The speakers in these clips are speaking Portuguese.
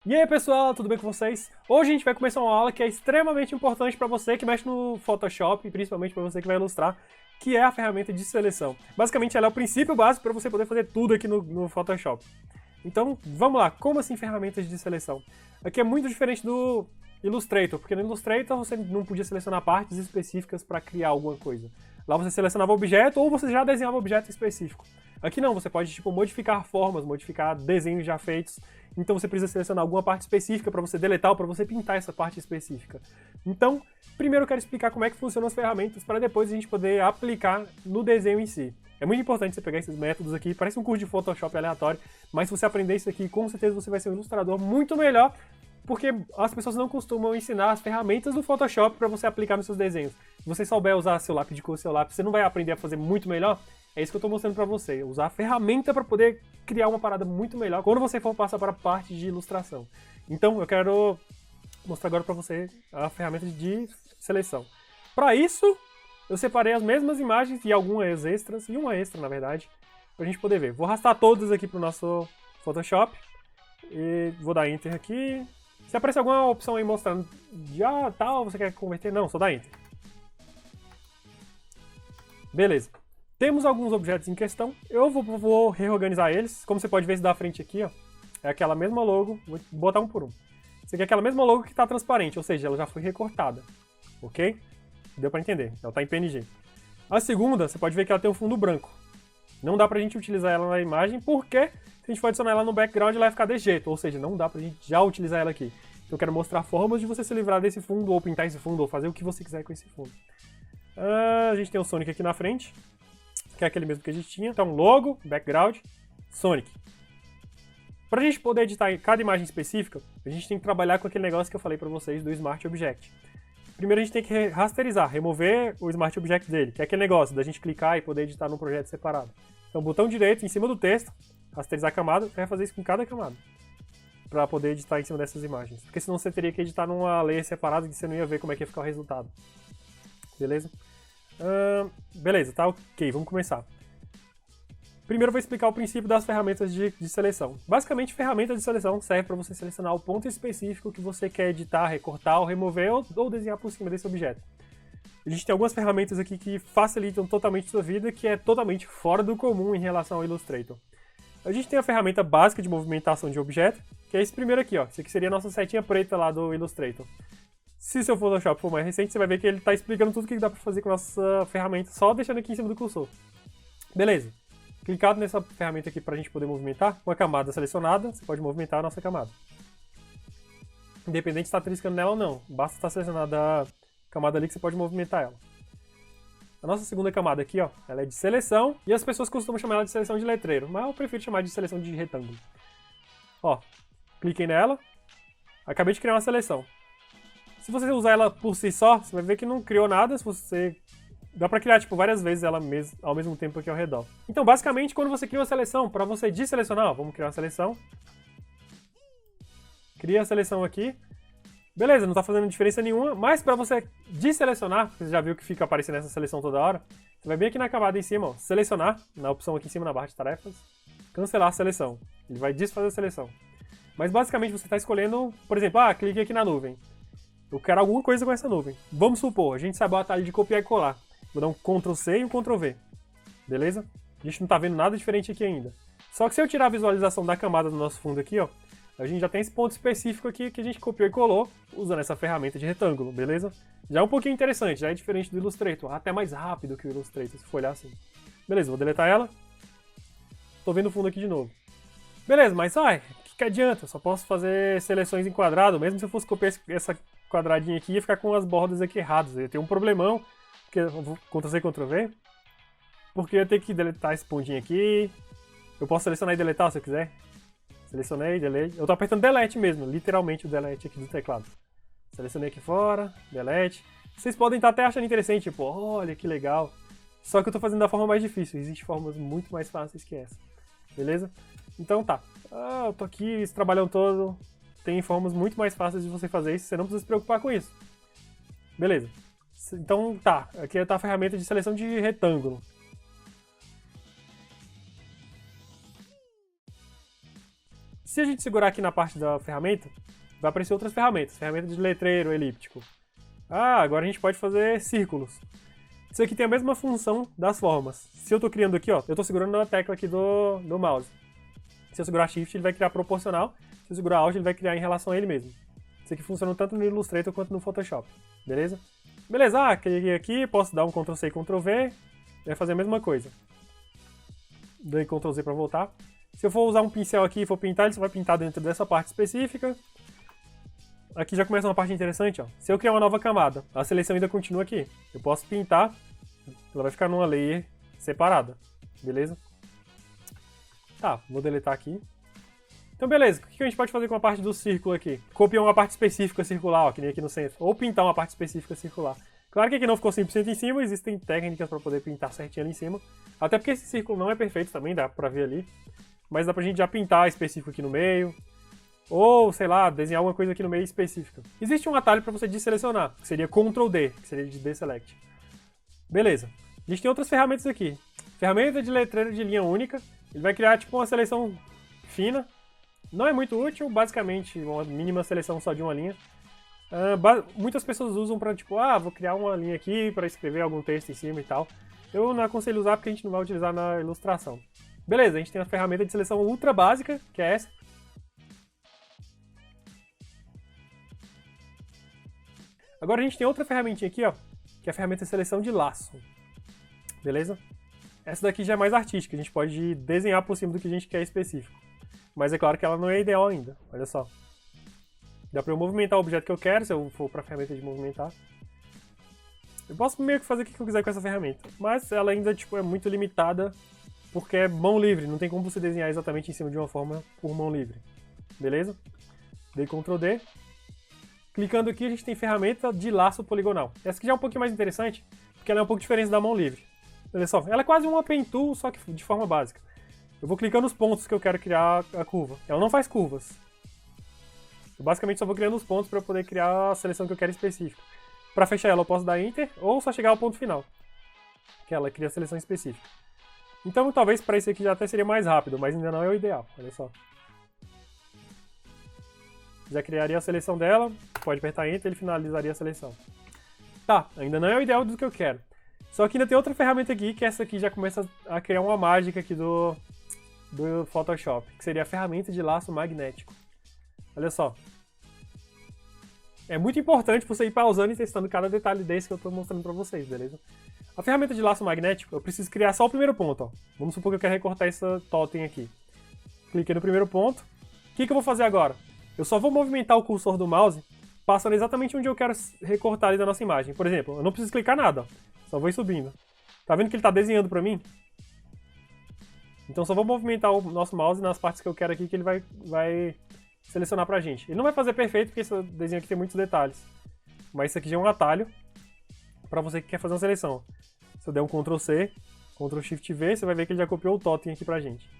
E aí pessoal, tudo bem com vocês? Hoje a gente vai começar uma aula que é extremamente importante para você que mexe no Photoshop, principalmente para você que vai ilustrar, que é a ferramenta de seleção. Basicamente ela é o princípio básico para você poder fazer tudo aqui no Photoshop. Então vamos lá, como assim ferramentas de seleção? Aqui é muito diferente do Illustrator, porque no Illustrator você não podia selecionar partes específicas para criar alguma coisa. Lá você selecionava objeto ou você já desenhava objeto específico. Aqui não, você pode modificar formas, modificar desenhos já feitos. Então você precisa selecionar alguma parte específica para você deletar ou para você pintar essa parte específica. Então, primeiro eu quero explicar como é que funcionam as ferramentas para depois a gente poder aplicar no desenho em si. É muito importante você pegar esses métodos aqui, parece um curso de Photoshop aleatório, mas se você aprender isso aqui, com certeza você vai ser um ilustrador muito melhor, porque as pessoas não costumam ensinar as ferramentas do Photoshop para você aplicar nos seus desenhos. Se você souber usar seu lápis de cor, seu lápis, você não vai aprender a fazer muito melhor? É isso que eu estou mostrando para você, usar a ferramenta para poder criar uma parada muito melhor quando você for passar para a parte de ilustração. Então eu quero mostrar agora para você a ferramenta de seleção. Para isso, eu separei as mesmas imagens e algumas extras, e uma extra na verdade, para a gente poder ver. Vou arrastar todas aqui para o nosso Photoshop, e vou dar Enter aqui. Se aparecer alguma opção aí mostrando já tal, você quer converter? Não, só dá Enter. Beleza. Temos alguns objetos em questão, eu vou reorganizar eles. Como você pode ver, esse da frente aqui, ó, é aquela mesma logo, vou botar um por um. Esse aqui é aquela mesma logo que está transparente, ou seja, ela já foi recortada, ok? Deu para entender, ela está em PNG. A segunda, você pode ver que ela tem um fundo branco. Não dá pra gente utilizar ela na imagem, porque se a gente for adicionar ela no background, ela vai ficar desse jeito, ou seja, não dá pra gente já utilizar ela aqui. Então eu quero mostrar formas de você se livrar desse fundo, ou pintar esse fundo, ou fazer o que você quiser com esse fundo. A gente tem o Sonic aqui na frente, que é aquele mesmo que a gente tinha. Então, logo, background, Sonic. Para a gente poder editar cada imagem específica, a gente tem que trabalhar com aquele negócio que eu falei para vocês do Smart Object. Primeiro a gente tem que rasterizar, remover o Smart Object dele, que é aquele negócio da gente clicar e poder editar num projeto separado. Então, botão direito em cima do texto, rasterizar a camada, você vai fazer isso com cada camada, para poder editar em cima dessas imagens. Porque senão você teria que editar numa layer separada e você não ia ver como é que ia ficar o resultado. Beleza? Beleza, tá ok, vamos começar. Primeiro eu vou explicar o princípio das ferramentas de seleção. Basicamente, ferramenta de seleção serve para você selecionar o ponto específico que você quer editar, recortar, ou remover ou desenhar por cima desse objeto. A gente tem algumas ferramentas aqui que facilitam totalmente a sua vida, que é totalmente fora do comum em relação ao Illustrator. A gente tem a ferramenta básica de movimentação de objeto, que é esse primeiro aqui, ó. Esse aqui seria a nossa setinha preta lá do Illustrator. Se seu Photoshop for mais recente, você vai ver que ele está explicando tudo o que dá para fazer com a nossa ferramenta, só deixando aqui em cima do cursor. Beleza. Clicado nessa ferramenta aqui para a gente poder movimentar, com a camada selecionada, você pode movimentar a nossa camada. Independente se está triscando nela ou não, basta estar selecionada a camada ali que você pode movimentar ela. A nossa segunda camada aqui, ó, ela é de seleção, e as pessoas costumam chamar ela de seleção de letreiro, mas eu prefiro chamar de seleção de retângulo. Ó, cliquei nela, acabei de criar uma seleção. Se você usar ela por si só, você vai ver que não criou nada. Se você dá pra criar várias vezes ela ao mesmo tempo aqui ao redor. Então, basicamente, quando você cria uma seleção, para você desselecionar, ó, vamos criar uma seleção. Cria a seleção aqui. Beleza, não tá fazendo diferença nenhuma, mas para você desselecionar, você já viu que fica aparecendo essa seleção toda hora, você vai vir aqui na camada em cima, ó, selecionar, na opção aqui em cima na barra de tarefas, cancelar a seleção. Ele vai desfazer a seleção. Mas basicamente você está escolhendo, por exemplo, clique aqui na nuvem. Eu quero alguma coisa com essa nuvem. Vamos supor, a gente sabe o atalho de copiar e colar. Vou dar um Ctrl C e um Ctrl V. Beleza? A gente não está vendo nada diferente aqui ainda. Só que se eu tirar a visualização da camada do nosso fundo aqui, ó, a gente já tem esse ponto específico aqui que a gente copiou e colou usando essa ferramenta de retângulo, beleza? Já é um pouquinho interessante, já é diferente do Illustrator, até mais rápido que o Illustrator, se for olhar assim. Beleza, vou deletar ela. Tô vendo o fundo aqui de novo. Beleza, mas o que adianta? Eu só posso fazer seleções em quadrado, mesmo se eu fosse copiar essa quadradinha aqui, ia ficar com as bordas aqui erradas. Eu ia ter um problemão, porque eu vou Ctrl C, Ctrl V, porque eu ia ter que deletar esse pontinho aqui. Eu posso selecionar e deletar se eu quiser. Selecionei, delete. Eu tô apertando delete mesmo, literalmente o delete aqui do teclado. Selecionei aqui fora, delete. Vocês podem estar até achando interessante, tipo, olha que legal. Só que eu tô fazendo da forma mais difícil, existem formas muito mais fáceis que essa. Beleza? Então tá. Eu tô aqui, esse trabalhão todo. Tem formas muito mais fáceis de você fazer isso, você não precisa se preocupar com isso. Beleza. Então tá, aqui tá a ferramenta de seleção de retângulo. Se a gente segurar aqui na parte da ferramenta, vai aparecer outras ferramentas. Ferramenta de letreiro, elíptico. Ah, agora a gente pode fazer círculos. Isso aqui tem a mesma função das formas. Se eu tô criando aqui, ó, eu tô segurando na tecla aqui do mouse. Se eu segurar Shift, ele vai criar proporcional. Se eu segurar Alt, ele vai criar em relação a ele mesmo. Isso aqui funciona tanto no Illustrator quanto no Photoshop. Beleza? Beleza, cliquei aqui, posso dar um Ctrl+C e Ctrl+V. Vai fazer a mesma coisa. Dei Ctrl+Z para voltar. Se eu for usar um pincel aqui e for pintar, ele só vai pintar dentro dessa parte específica. Aqui já começa uma parte interessante, ó. Se eu criar uma nova camada, a seleção ainda continua aqui. Eu posso pintar, ela vai ficar numa layer separada, beleza? Tá, vou deletar aqui. Então beleza, o que a gente pode fazer com a parte do círculo aqui? Copiar uma parte específica circular, ó, que nem aqui no centro. Ou pintar uma parte específica circular. Claro que aqui não ficou 100% em cima, existem técnicas para poder pintar certinho ali em cima. Até porque esse círculo não é perfeito também, dá pra ver ali. Mas dá pra gente já pintar específico aqui no meio. Ou, sei lá, desenhar alguma coisa aqui no meio específica. Existe um atalho para você desselecionar, que seria Ctrl+D, que seria de Deselect. Beleza. A gente tem outras ferramentas aqui. Ferramenta de letreiro de linha única. Ele vai criar tipo uma seleção fina. Não é muito útil, basicamente uma mínima seleção só de uma linha. Muitas pessoas usam para tipo, vou criar uma linha aqui para escrever algum texto em cima e tal. Eu não aconselho usar porque a gente não vai utilizar na ilustração. Beleza, a gente tem a ferramenta de seleção ultra básica, que é essa. Agora a gente tem outra ferramentinha aqui, ó, que é a ferramenta de seleção de laço. Beleza? Essa daqui já é mais artística, a gente pode desenhar por cima do que a gente quer específico. Mas é claro que ela não é ideal ainda, olha só. Dá pra eu movimentar o objeto que eu quero, se eu for pra ferramenta de movimentar. Eu posso meio que fazer o que eu quiser com essa ferramenta, mas ela ainda tipo, é muito limitada porque é mão livre, não tem como você desenhar exatamente em cima de uma forma por mão livre. Beleza? Dei Ctrl+D. Clicando aqui, a gente tem ferramenta de laço poligonal. Essa aqui já é um pouquinho mais interessante, porque ela é um pouco diferente da mão livre. Olha só, ela é quase uma pen tool, só que de forma básica. Eu vou clicando nos pontos que eu quero criar a curva. Ela não faz curvas. Eu basicamente só vou criando os pontos para poder criar a seleção que eu quero específica. Para fechar ela, eu posso dar Enter ou só chegar ao ponto final, que ela cria a seleção específica. Então, talvez para esse aqui já até seria mais rápido, mas ainda não é o ideal. Olha só. Já criaria a seleção dela, pode apertar Enter, ele finalizaria a seleção. Tá, ainda não é o ideal do que eu quero. Só que ainda tem outra ferramenta aqui, que essa aqui já começa a criar uma mágica aqui do Photoshop, que seria a ferramenta de laço magnético. Olha só. É muito importante você ir pausando e testando cada detalhe desse que eu estou mostrando para vocês, beleza? A ferramenta de laço magnético, eu preciso criar só o primeiro ponto, ó. Vamos supor que eu quero recortar essa totem aqui. Cliquei no primeiro ponto. O que eu vou fazer agora? Eu só vou movimentar o cursor do mouse, passando exatamente onde eu quero recortar ali da nossa imagem. Por exemplo, eu não preciso clicar nada, ó. Só vou ir subindo. Tá vendo que ele tá desenhando pra mim? Então só vou movimentar o nosso mouse nas partes que eu quero aqui que ele vai selecionar pra gente. Ele não vai fazer perfeito porque esse desenho aqui tem muitos detalhes. Mas isso aqui já é um atalho pra você que quer fazer uma seleção. Se eu der um Ctrl+C, Ctrl+Shift+V, você vai ver que ele já copiou o totem aqui pra gente.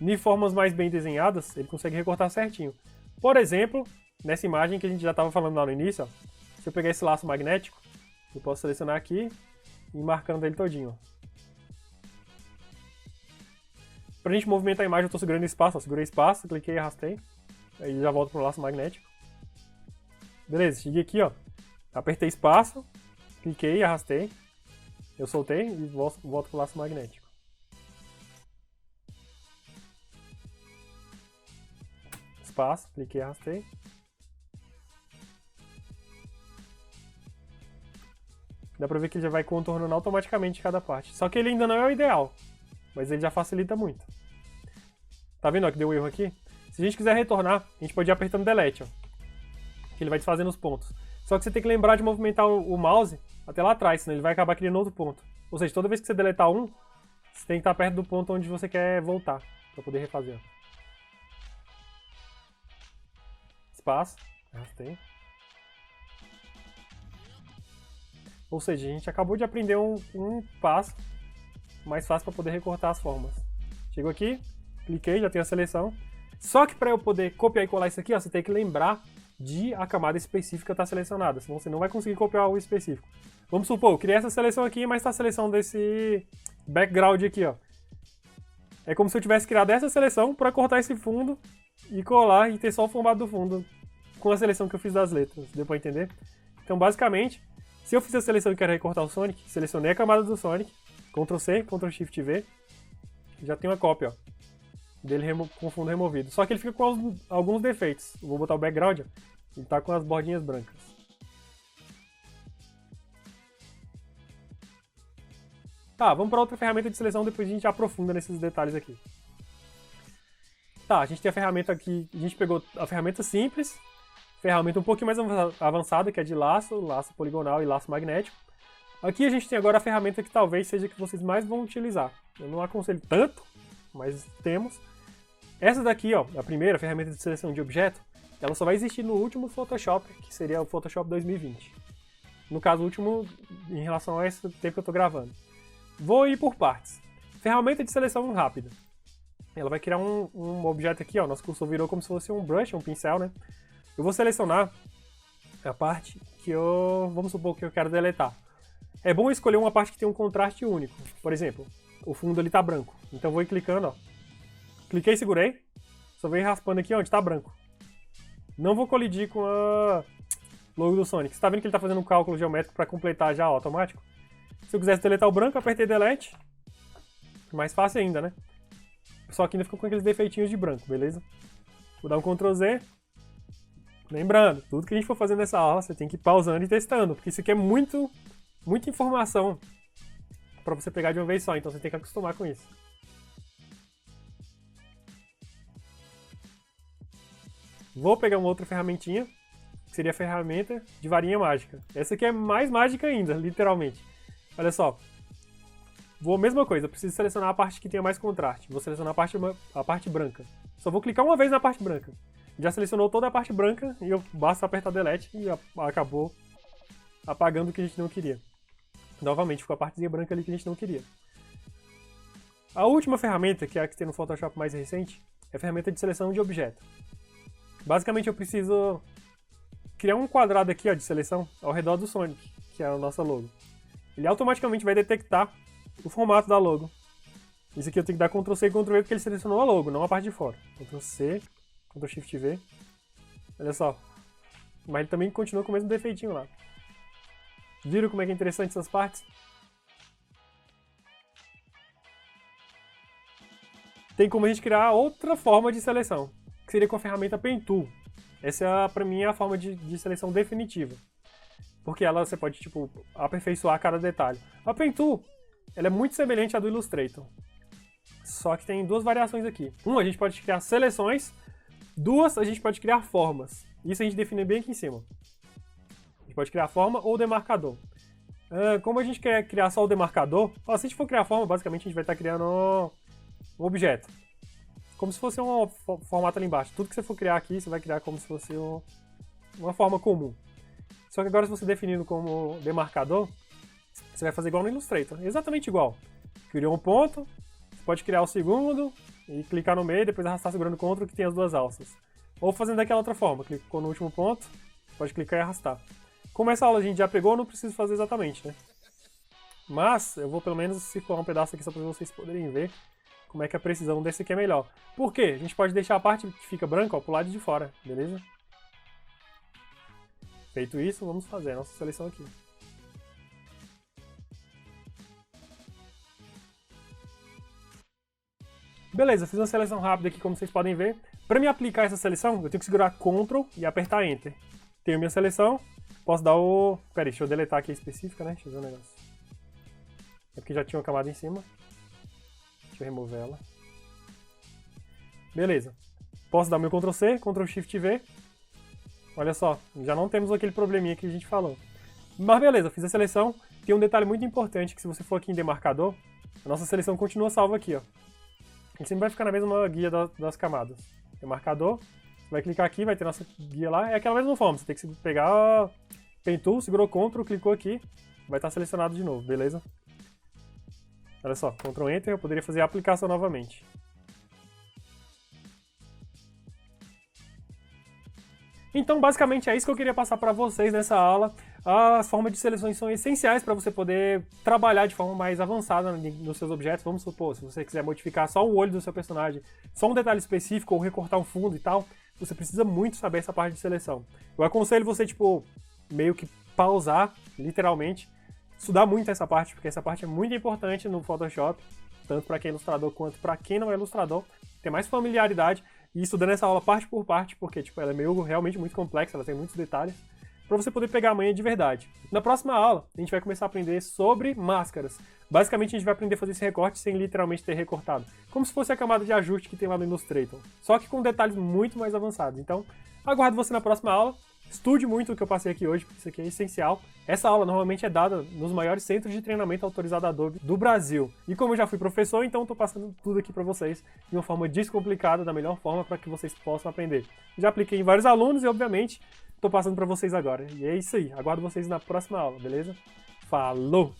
Em formas mais bem desenhadas, ele consegue recortar certinho. Por exemplo, nessa imagem que a gente já estava falando lá no início, ó, se eu pegar esse laço magnético, eu posso selecionar aqui e ir marcando ele todinho. Para a gente movimentar a imagem, eu estou segurando espaço, ó, segurei espaço, cliquei e arrastei, aí já volto para o laço magnético. Beleza, cheguei aqui, ó, apertei espaço, cliquei e arrastei, eu soltei e volto para o laço magnético. Espaço, cliquei e arrastei. Dá pra ver que ele já vai contornando automaticamente cada parte. Só que ele ainda não é o ideal, mas ele já facilita muito. Tá vendo ó, que deu um erro aqui? Se a gente quiser retornar, a gente pode ir apertando Delete, ó, que ele vai desfazendo os pontos. Só que você tem que lembrar de movimentar o mouse até lá atrás, senão ele vai acabar criando outro ponto. Ou seja, toda vez que você deletar um, você tem que estar perto do ponto onde você quer voltar, pra poder refazer. Espaço, arrastei. Ou seja, a gente acabou de aprender um passo mais fácil para poder recortar as formas. Chegou aqui, cliquei, já tenho a seleção. Só que para eu poder copiar e colar isso aqui, ó, você tem que lembrar de a camada específica estar selecionada, senão você não vai conseguir copiar o específico. Vamos supor, eu criei essa seleção aqui, mas está a seleção desse background aqui, ó. É como se eu tivesse criado essa seleção para cortar esse fundo e colar e ter só o formato do fundo com a seleção que eu fiz das letras, deu pra entender? Então, basicamente, se eu fiz a seleção e quero recortar o Sonic, selecionei a camada do Sonic, Ctrl C, Ctrl Shift V, já tem uma cópia, ó, dele com o fundo removido. Só que ele fica com alguns defeitos. Eu vou botar o background, ó, ele tá com as bordinhas brancas. Tá, vamos para outra ferramenta de seleção, depois a gente aprofunda nesses detalhes aqui. Tá, a gente tem a ferramenta aqui, a gente pegou a ferramenta simples, ferramenta um pouquinho mais avançada, que é de laço, laço poligonal e laço magnético. Aqui a gente tem agora a ferramenta que talvez seja a que vocês mais vão utilizar. Eu não aconselho tanto, mas temos. Essa daqui, ó, a primeira ferramenta de seleção de objeto, ela só vai existir no último Photoshop, que seria o Photoshop 2020. No caso, o último em relação a esse tempo que eu estou gravando. Vou ir por partes. Ferramenta de seleção rápida. Ela vai criar um objeto aqui, ó, nosso cursor virou como se fosse um brush, um pincel, né? Eu vou selecionar a parte que vamos supor que eu quero deletar. É bom escolher uma parte que tem um contraste único. Por exemplo, o fundo ali tá branco. Então vou ir clicando, ó. Cliquei e segurei. Só venho raspando aqui onde tá branco. Não vou colidir com a logo do Sonic. Você tá vendo que ele tá fazendo um cálculo geométrico para completar já automático? Se eu quisesse deletar o branco, apertei Delete. Mais fácil ainda, né? Só que ainda ficou com aqueles defeitinhos de branco, beleza? Vou dar um Ctrl Z. Lembrando, tudo que a gente for fazendo nessa aula, você tem que ir pausando e testando, porque isso aqui é muita informação para você pegar de uma vez só, então você tem que acostumar com isso. Vou pegar uma outra ferramentinha, que seria a ferramenta de varinha mágica. Essa aqui é mais mágica ainda, literalmente. Olha só. Mesma coisa, eu preciso selecionar a parte que tenha mais contraste. Vou selecionar a parte branca. Só vou clicar uma vez na parte branca. Já selecionou toda a parte branca e basta apertar Delete e acabou apagando o que a gente não queria. Novamente, ficou a partezinha branca ali que a gente não queria. A última ferramenta, que é a que tem no Photoshop mais recente, é a ferramenta de seleção de objeto. Basicamente, eu preciso criar um quadrado aqui, ó, de seleção ao redor do Sonic, que é a nossa logo. Ele automaticamente vai detectar o formato da logo. Isso aqui eu tenho que dar Ctrl C e Ctrl V porque ele selecionou a logo, não a parte de fora. Ctrl C, Ctrl Shift V. Olha só. Mas ele também continua com o mesmo defeitinho lá. Viram como é que é interessante essas partes? Tem como a gente criar outra forma de seleção, que seria com a ferramenta Pen Tool. Essa, pra mim, é a forma de seleção definitiva. Porque ela você pode, tipo, aperfeiçoar cada detalhe. A Pen Tool, ela é muito semelhante à do Illustrator. Só que tem duas variações aqui. Uma, a gente pode criar seleções. Duas, a gente pode criar formas. Isso a gente define bem aqui em cima. A gente pode criar forma ou demarcador. Como a gente quer criar só o demarcador, se a gente for criar forma, basicamente a gente vai estar criando um objeto. Como se fosse um formato ali embaixo. Tudo que você for criar aqui, você vai criar como se fosse uma forma comum. Só que agora, se você definindo como demarcador, você vai fazer igual no Illustrator. Exatamente igual. Criou um ponto, você pode criar o segundo e clicar no meio, depois arrastar segurando Ctrl que tem as duas alças. Ou fazendo daquela outra forma, clicou no último ponto, pode clicar e arrastar. Como essa aula a gente já pegou, eu não preciso fazer exatamente, né? Mas eu vou pelo menos circular um pedaço aqui só para vocês poderem ver como é que a precisão desse aqui é melhor. Por quê? A gente pode deixar a parte que fica branca, ó, pro lado de fora, beleza? Feito isso, vamos fazer a nossa seleção aqui. Beleza, fiz uma seleção rápida aqui, como vocês podem ver. Para me aplicar essa seleção, eu tenho que segurar Ctrl e apertar Enter. Tenho minha seleção, posso dar o... Pera aí, deixa eu deletar aqui a específica, né? Deixa eu ver um negócio. É porque já tinha uma camada em cima. Deixa eu remover ela. Beleza. Posso dar meu Ctrl C, Ctrl Shift V. Olha só, já não temos aquele probleminha que a gente falou. Mas beleza, fiz a seleção. Tem um detalhe muito importante, que se você for aqui em demarcador, a nossa seleção continua salva aqui, ó. Ele sempre vai ficar na mesma guia das camadas. Demarcador, você vai clicar aqui, vai ter nossa guia lá. É aquela mesma forma, você tem que pegar Pen Tool, segurou Ctrl, clicou aqui, vai estar selecionado de novo, beleza? Olha só, Ctrl Enter, eu poderia fazer a aplicação novamente. Então, basicamente, é isso que eu queria passar para vocês nessa aula. As formas de seleções são essenciais para você poder trabalhar de forma mais avançada nos seus objetos. Vamos supor, se você quiser modificar só o olho do seu personagem, só um detalhe específico, ou recortar um fundo e tal, você precisa muito saber essa parte de seleção. Eu aconselho você, tipo, meio que pausar, literalmente, estudar muito essa parte, porque essa parte é muito importante no Photoshop, tanto para quem é ilustrador quanto para quem não é ilustrador, ter mais familiaridade e estudando essa aula parte por parte, porque tipo, ela é realmente muito complexa, ela tem muitos detalhes, para você poder pegar a manha de verdade. Na próxima aula, a gente vai começar a aprender sobre máscaras. Basicamente, a gente vai aprender a fazer esse recorte sem literalmente ter recortado, como se fosse a camada de ajuste que tem lá no Illustrator, só que com detalhes muito mais avançados. Então, aguardo você na próxima aula. Estude muito o que eu passei aqui hoje, porque isso aqui é essencial. Essa aula normalmente é dada nos maiores centros de treinamento autorizado Adobe do Brasil. E como eu já fui professor, então estou passando tudo aqui para vocês de uma forma descomplicada, da melhor forma para que vocês possam aprender. Já apliquei em vários alunos e, obviamente, estou passando para vocês agora. E é isso aí. Aguardo vocês na próxima aula, beleza? Falou!